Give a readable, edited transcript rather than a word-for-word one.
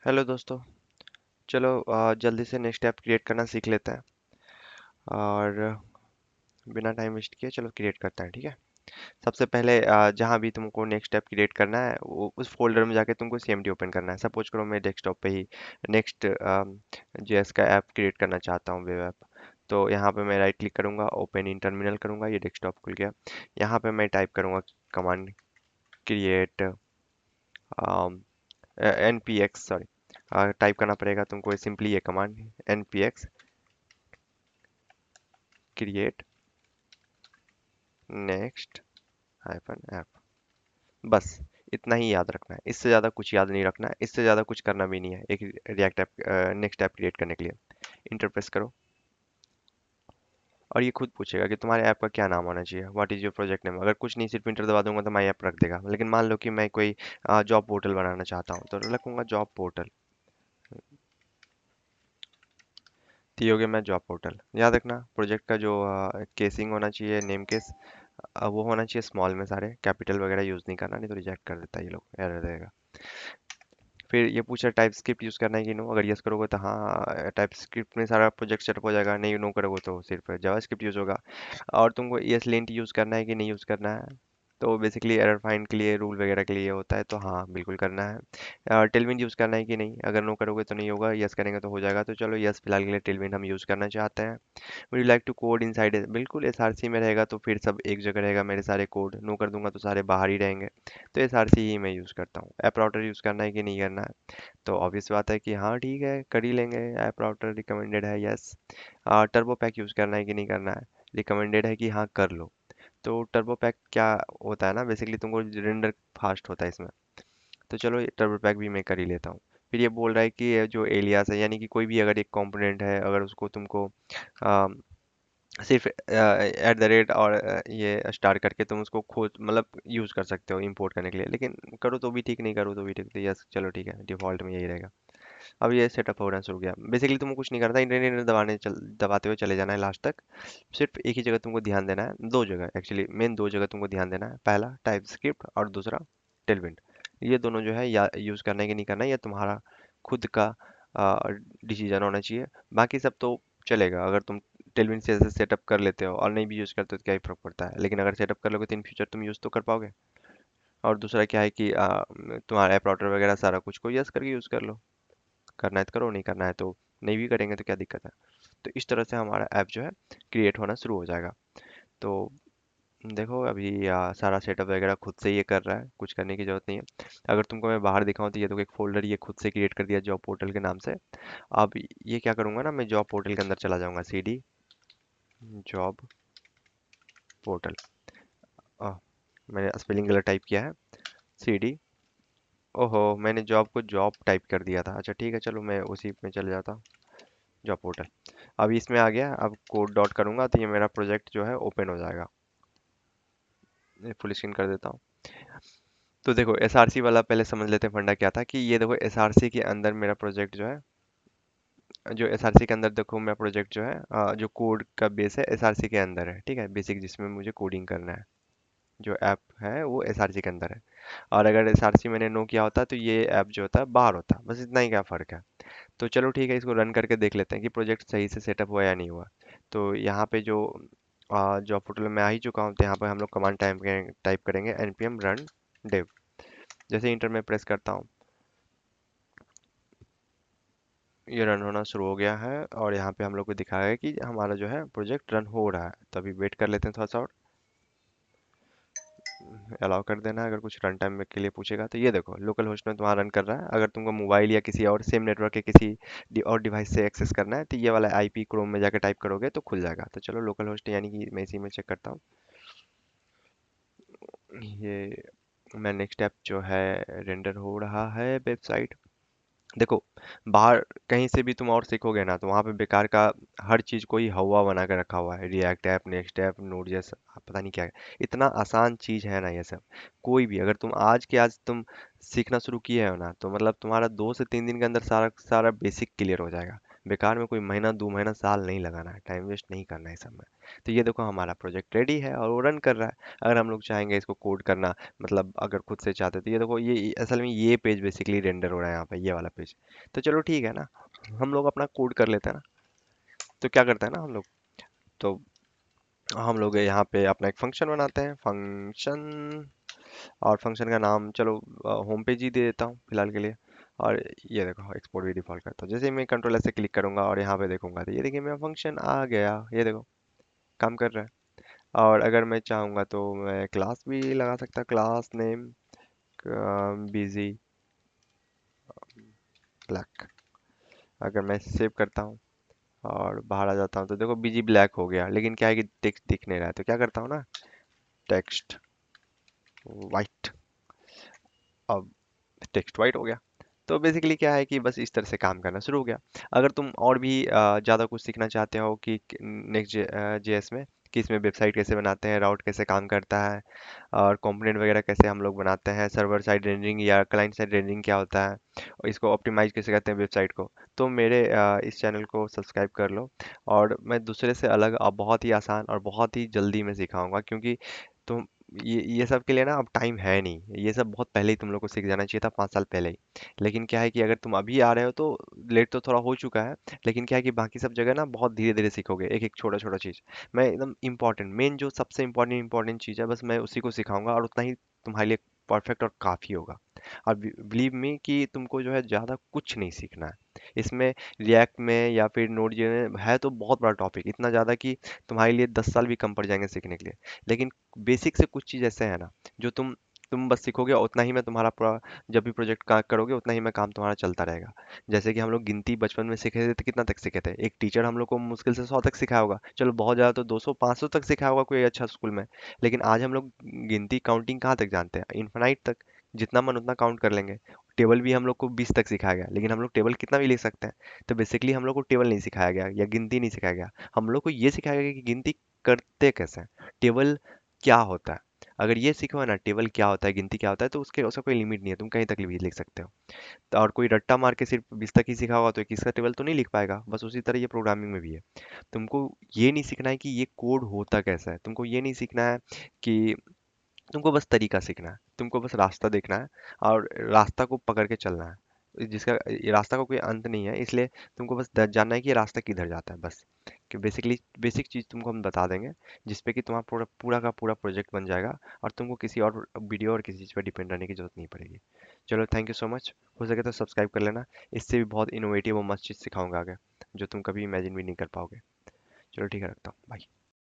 Hello दोस्तों। चलो जल्दी से नेक्स्ट ऐप क्रिएट करना सीख लेते हैं और बिना टाइम वेस्ट किए चलो क्रिएट करते हैं, ठीक है। सबसे पहले जहाँ भी तुमको नेक्स्ट ऐप क्रिएट करना है वो उस फोल्डर में जाके तुमको सीएमडी ओपन करना है। सपोज करो मैं डेस्कटॉप पे ही नेक्स्ट जेएस का ऐप क्रिएट करना चाहता हूँ, वेब ऐप। तो यहाँ पे मैं राइट क्लिक करूँगा, ओपन इन टर्मिनल करूँगा, ये डेस्कटॉप खुल गया। यहाँ पे मैं टाइप करूँगा command create N P X, sorry type करना पड़ेगा तुमको सिंपली ये command N P X create next hyphen app. बस इतना ही याद रखना है, इससे ज़्यादा कुछ याद नहीं रखना है, इससे ज़्यादा कुछ करना भी नहीं है एक react app next app create करने के लिए। इंटर प्रेस करो और ये खुद पूछेगा कि तुम्हारे ऐप का क्या नाम होना चाहिए, what is your project name. अगर कुछ नहीं सिर्फ इंटर दबा दूंगा तो माई ऐप रख देगा, लेकिन मान लो कि मैं कोई जॉब पोर्टल बनाना चाहता हूँ तो रखूंगा जॉब पोर्टल। तो ये हो गया मैं जॉब पोर्टल। याद रखना प्रोजेक्ट का जो केसिंग होना चाहिए, नेम केस, वो होना चाहिए स्मॉल में, सारे कैपिटल वगैरह यूज़ नहीं करना, नहीं तो रिजेक्ट कर देता है ये लोग, एरर देगा। फिर ये पूछा टाइप स्क्रिप्ट यूज़ करना है कि नो। अगर यस करोगे तो हाँ टाइप स्क्रिप्ट में सारा प्रोजेक्ट सेटअप हो जाएगा, नहीं नो करोगे तो सिर्फ जावा स्क्रिप्ट यूज़ होगा। और तुमको ES लिंट यूज़ करना है कि नहीं यूज़ करना है। तो बेसिकली एरर फाइंड के लिए, रूल वगैरह के लिए होता है, तो हाँ बिल्कुल करना है। टेलविंड यूज़ करना है कि नहीं, अगर नो करोगे तो नहीं होगा, यस करेंगे तो हो जाएगा। तो चलो यस, फिलहाल के लिए टेलविंड हम यूज़ करना चाहते हैं। Would you like to code inside, बिल्कुल SRC में रहेगा तो फिर सब एक जगह रहेगा, मेरे सारे कोड। नो कर दूंगा तो सारे बाहर ही रहेंगे, तो SRC ही मैं यूज़ करता हूँ। ऐप राउटर यूज़ करना है कि नहीं करना है, तो ऑब्वियस बात है कि हाँ ठीक है कर ही लेंगे, ऐप राउटर रिकमेंडेड है, यस। टर्बो पैक यूज़ करना है कि नहीं करना है, रिकमेंडेड है कि हाँ कर लो। तो टर्बो पैक क्या होता है ना, बेसिकली तुमको रेंडर फास्ट होता है इसमें, तो चलो टर्बो पैक भी मैं कर ही लेता हूँ। फिर ये बोल रहा है कि ये जो एलियास है, यानी कि कोई भी अगर एक कंपोनेंट है, अगर उसको तुमको सिर्फ @ और ये स्टार करके तुम उसको खोज मतलब यूज़ कर सकते हो इंपोर्ट करने के लिए, लेकिन करो तो भी ठीक, नहीं करो तो भी ठीक। तो यस चलो ठीक है, डिफ़ॉल्ट में यही रहेगा। अब ये सेटअप होना शुरू किया। बेसिकली तुमको कुछ नहीं करना था, इंटरनेट दबाते हुए चले जाना है लास्ट तक। सिर्फ एक ही जगह तुमको ध्यान देना है, दो जगह एक्चुअली, मेन दो जगह तुमको ध्यान देना है। पहला टाइप स्क्रिप्ट और दूसरा टेलविंड। ये दोनों जो है या यूज़ करना है कि नहीं करना है, ये तुम्हारा खुद का डिसीजन होना चाहिए। बाकी सब तो चलेगा, अगर तुम टेलविंड से ऐसे सेटअप कर लेते हो और नहीं भी यूज़ करते हो तो क्या ही फर्क पड़ता है, लेकिन अगर सेटअप कर लोगे तो इन फ्यूचर तुम यूज़ तो कर पाओगे। और दूसरा क्या है कि तुम्हारा ऐप राउटर वगैरह सारा कुछ को यस करके यूज़ कर लो। करना है तो करो, नहीं करना है तो नहीं भी करेंगे तो क्या दिक्कत है। तो इस तरह से हमारा ऐप जो है क्रिएट होना शुरू हो जाएगा। तो देखो अभी सारा सेटअप वगैरह खुद से ये कर रहा है, कुछ करने की ज़रूरत नहीं है। अगर तुमको मैं बाहर दिखाऊं तो ये देखो एक फोल्डर ये खुद से क्रिएट कर दिया जॉब पोर्टल के नाम से। अब ये क्या करूंगा ना, मैं जॉब पोर्टल के अंदर चला जाऊंगा, CD जॉब पोर्टल। मैंने स्पेलिंग गलत टाइप किया है, CD। ओहो, मैंने जॉब को जॉब टाइप कर दिया था। अच्छा ठीक है, चलो मैं उसी में चले जाता हूँ, जॉब पोर्टल। अब इसमें आ गया, अब कोड डॉट करूंगा तो ये मेरा प्रोजेक्ट जो है ओपन हो जाएगा। फुल स्क्रीन कर देता हूँ। तो देखो SRC वाला पहले समझ लेते हैं फंडा क्या था, कि ये देखो SRC के अंदर मेरा प्रोजेक्ट जो है, जो SRC के अंदर देखो मेरा प्रोजेक्ट जो है जो कोड का बेस है SRC के अंदर है, ठीक है, बेसिक जिसमें मुझे कोडिंग करना है। जो ऐप है वो SRC के अंदर है। और अगर SRC मैंने नो किया होता तो ये ऐप जो होता है बाहर होता, बस इतना ही क्या फ़र्क है। तो चलो ठीक है, इसको रन करके देख लेते हैं कि प्रोजेक्ट सही से सेटअप हुआ या नहीं हुआ। तो यहाँ पे जो जॉब पोर्टल में आ ही चुका हूँ, तो यहाँ पे हम लोग कमांड टाइप करेंगे npm run dev। जैसे इंटर में प्रेस करता हूँ, ये रन होना शुरू हो गया है और यहाँ पे हम लोग को दिखाएगा कि हमारा जो है प्रोजेक्ट रन हो रहा है। तो अभी वेट कर लेते हैं थोड़ा सा और अलाउ कर देना है। अगर कुछ रन टाइम के लिए पूछेगा तो ये देखो लोकल होस्ट में तुम्हारा रन कर रहा है। अगर तुमको मोबाइल या किसी और सेम नेटवर्क के किसी और डिवाइस से एक्सेस करना है तो ये वाला IP क्रोम में जाकर टाइप करोगे तो खुल जाएगा। तो चलो लोकल होस्ट यानी कि मैं इसी में चेक करता हूँ। ये मैं नेक्स्ट ऐप जो है रेंडर हो रहा है वेबसाइट। देखो बाहर कहीं से भी तुम और सीखोगे ना तो वहाँ पे बेकार का हर चीज़ को ही हवा बना के रखा हुआ है, react app, next app, node जैसा पता नहीं क्या है। इतना आसान चीज़ है ना ये सब। कोई भी अगर तुम आज के आज तुम सीखना शुरू किए हो ना तो मतलब तुम्हारा 2 से 3 दिन के अंदर सारा सारा बेसिक क्लियर हो जाएगा। बेकार में कोई महीना 2 महीना साल नहीं लगाना है, टाइम वेस्ट नहीं करना है इस सब में। तो ये देखो हमारा प्रोजेक्ट रेडी है और वो रन कर रहा है। अगर हम लोग चाहेंगे इसको कोड करना, मतलब अगर खुद से चाहते तो ये देखो, ये असल में ये पेज बेसिकली रेंडर हो रहा है यहाँ पे, ये वाला पेज। तो चलो ठीक है ना, हम लोग अपना कोड कर लेते हैं ना। तो क्या करते हैं ना हम लोग, तो हम लोग यहाँ पे अपना एक फंक्शन बनाते हैं, फंक्शन। और फंक्शन का नाम चलो होम पेज ही दे देता हूँ फिलहाल के लिए। और ये देखो एक्सपोर्ट भी डिफॉल्ट करता हूँ। जैसे ही मैं कंट्रोल ऐसे क्लिक करूंगा और यहाँ पे देखूंगा, तो ये देखिए मेरा फंक्शन आ गया, ये देखो काम कर रहा है। और अगर मैं चाहूँगा तो मैं क्लास भी लगा सकता, क्लास नेम बिजी ब्लैक। अगर मैं सेव करता हूँ और बाहर आ जाता हूँ, तो देखो बिजी ब्लैक हो गया, लेकिन क्या है कि टेक्स्ट दिख नहीं रहा है। तो क्या करता हूँ ना, टेक्स्ट वाइट। अब टेक्स्ट वाइट हो गया। तो बेसिकली क्या है कि बस इस तरह से काम करना शुरू हो गया। अगर तुम और भी ज़्यादा कुछ सीखना चाहते हो कि नेक्स्ट जेएस में, कि इसमें वेबसाइट कैसे बनाते हैं, राउट कैसे काम करता है, और कंपोनेंट वगैरह कैसे हम लोग बनाते हैं, सर्वर साइड रेंडरिंग या क्लाइंट साइड रेंडरिंग क्या होता है, और इसको ऑप्टिमाइज कैसे करते हैं वेबसाइट को, तो मेरे इस चैनल को सब्सक्राइब कर लो। और मैं दूसरे से अलग बहुत ही आसान और बहुत ही जल्दी में सिखाऊंगा, क्योंकि तुम ये सब के लिए ना अब टाइम है नहीं। ये सब बहुत पहले ही तुम लोग को सीख जाना चाहिए था, 5 साल पहले ही। लेकिन क्या है कि अगर तुम अभी आ रहे हो तो लेट तो थोड़ा हो चुका है। लेकिन क्या है कि बाकी सब जगह ना बहुत धीरे धीरे सीखोगे, एक एक छोटा छोटा चीज़। मैं एकदम इंपॉर्टेंट, मेन जो सबसे इंपॉर्टेंट चीज़ है, बस मैं उसी को सिखाऊंगा, और उतना ही तुम्हारे लिए परफेक्ट और काफ़ी होगा। और बिलीव मी कि तुमको जो है ज़्यादा कुछ नहीं सीखना है इसमें। रिएक्ट में या फिर नोड जे में है तो बहुत बड़ा टॉपिक, इतना ज़्यादा कि तुम्हारे लिए 10 साल भी कम पड़ जाएंगे सीखने के लिए। लेकिन बेसिक से कुछ चीज़ ऐसे है ना, जो तुम बस सीखोगे, और उतना ही में तुम्हारा पूरा, जब भी प्रोजेक्ट का करोगे उतना ही में काम तुम्हारा चलता रहेगा। जैसे कि हम लोग गिनती बचपन में सीखे थे, तो कितना तक सीखे थे? एक टीचर हम लोग को मुश्किल से 100 तक सिखाया होगा, चलो बहुत ज़्यादा तो 200 500 तक सिखाया होगा कोई अच्छा स्कूल में। लेकिन आज हम लोग गिनती काउंटिंग कहाँ तक जानते हैं? इन्फिनाइट तक। जितना मन उतना काउंट कर लेंगे। टेबल भी हम लोग को 20 तक सिखाया गया, लेकिन हम लोग टेबल कितना भी लिख सकते हैं। तो बेसिकली हम लोग को टेबल नहीं सिखाया गया या गिनती नहीं सिखाया गया, हम लोग को ये सिखाया गया कि गिनती करते कैसे हैं, टेबल क्या होता है। अगर ये सीखो है ना, टेबल क्या होता है, गिनती क्या होता है, तो उसके उसका कोई लिमिट नहीं है, तुम कहीं तक भी लिख सकते हो। तो और कोई रट्टा मार के सिर्फ 20 तक ही सीखा होगा तो 21 का टेबल तो नहीं लिख पाएगा। बस उसी तरह ये प्रोग्रामिंग में भी है। तुमको ये नहीं सीखना है कि ये कोड होता कैसा है, तुमको ये नहीं सीखना है कि, तुमको बस तरीका सीखना है, तुमको बस रास्ता देखना है, और रास्ता को पकड़ के चलना है, जिसका ये रास्ता का कोई अंत नहीं है। इसलिए तुमको बस जानना है कि ये रास्ता किधर जाता है, बस। कि बेसिकली बेसिक चीज़ तुमको हम बता देंगे, जिसपे कि तुम्हारा पूरा पूरा का पूरा प्रोजेक्ट बन जाएगा, और तुमको किसी और वीडियो और किसी चीज़ पर डिपेंड रहने की जरूरत नहीं पड़ेगी। चलो थैंक यू सो मच। हो सके तो सब्सक्राइब कर लेना। इससे भी बहुत इनोवेटिव और मस्त चीज़ सिखाऊंगा आगे, जो तुम कभी इमेजिन भी नहीं कर पाओगे। चलो ठीक है, रखता हूँ, बाय।